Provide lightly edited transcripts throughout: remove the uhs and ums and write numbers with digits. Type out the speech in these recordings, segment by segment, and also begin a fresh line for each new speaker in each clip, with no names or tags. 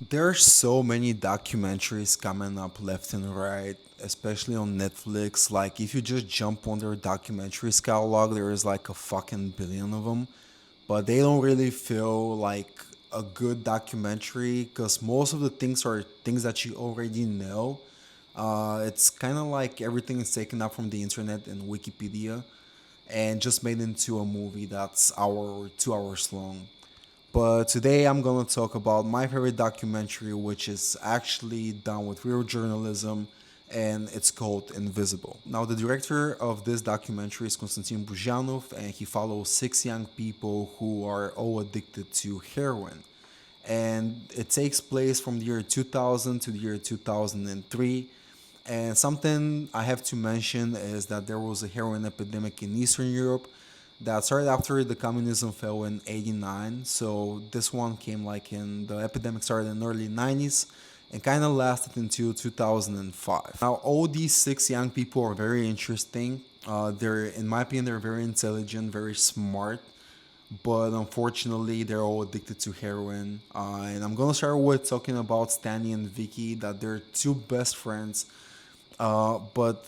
There are so many documentaries coming up left and right, especially on Netflix. Like, if you just jump on their documentaries catalog, there is like a fucking billion of them. But they don't really feel like a good documentary because most of the things are things that you already know. It's kind of like everything is taken up from the internet and Wikipedia and just made into a movie that's hour or 2 hours long. But today I'm gonna talk about my favorite documentary, which is actually done with real journalism, and it's called Invisible. Now, the director of this documentary is Konstantin Buzhanov, and he follows six young people who are all addicted to heroin. And it takes place from the year 2000 to the year 2003. And something I have to mention is that there was a heroin epidemic in Eastern Europe that started after the communism fell in 89. So this one came like in the epidemic started in the early 90s and kind of lasted until 2005. Now, all these six young people are very interesting. They're, in my opinion, they're very intelligent, very smart, but unfortunately they're all addicted to heroin. And I'm gonna start with talking about Stanley and Vicky, that they're two best friends. But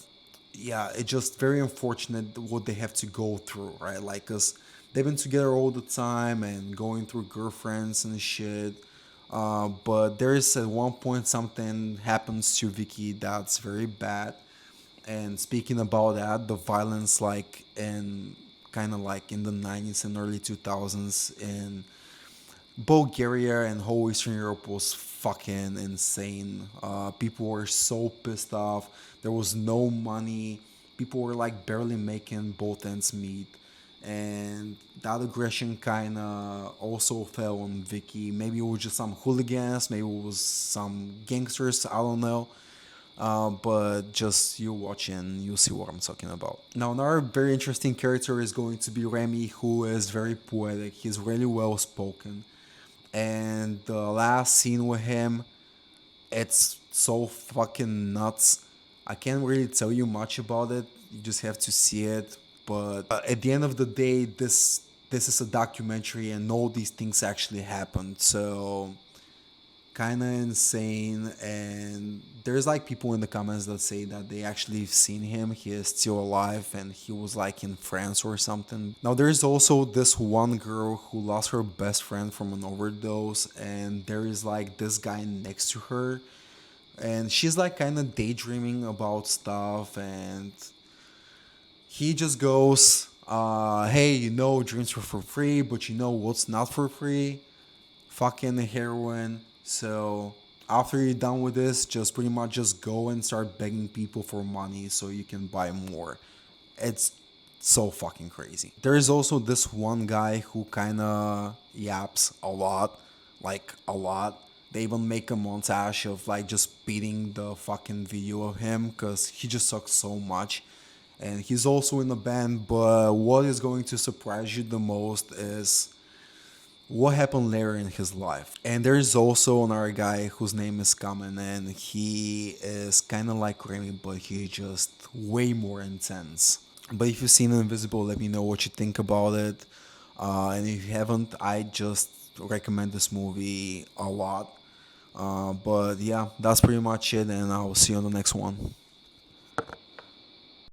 yeah, it's just very unfortunate what they have to go through, right? Like, cause they've been together all the time and going through girlfriends and shit. But there is at one point something happens to Vicky that's very bad. And speaking about that, the violence, like in kind of like in the 90s and early 2000s in Bulgaria and whole Eastern Europe was fucking insane. People were so pissed off. There was no money. People were like barely making both ends meet. And that aggression kind of also fell on Vicky. Maybe it was just some hooligans, maybe it was some gangsters, I don't know. But just you watch and you'll see what I'm talking about. Now, another very interesting character is going to be Remy, who is very poetic. He's really well spoken. And the last scene with him, it's so fucking nuts. I can't really tell you much about it. You just have to see it. But at the end of the day, this is a documentary, and all these things actually happened. So kind of insane. And there's like people in the comments that say that they actually seen him, he is still alive and he was like in France or something. Now there's also this one girl who lost her best friend from an overdose, and there is like this guy next to her, and she's like kind of daydreaming about stuff, and he just goes, hey, you know, dreams are for free, but you know what's not for free? Fucking heroin. So after you're done with this, just pretty much just go and start begging people for money so you can buy more. It's so fucking crazy. There is also this one guy who kind of yaps a lot, like a lot. They even make a montage of like just beating the fucking video of him because he just sucks so much. And he's also in the band, but what is going to surprise you the most is what happened later in his life. And there's also another guy whose name is Kamen, and he is kind of like Remy, but he's just way more intense. But if you've seen Invisible, let me know what you think about it. And if you haven't, I just recommend this movie a lot. But yeah, that's pretty much it, and I'll see you on the next one.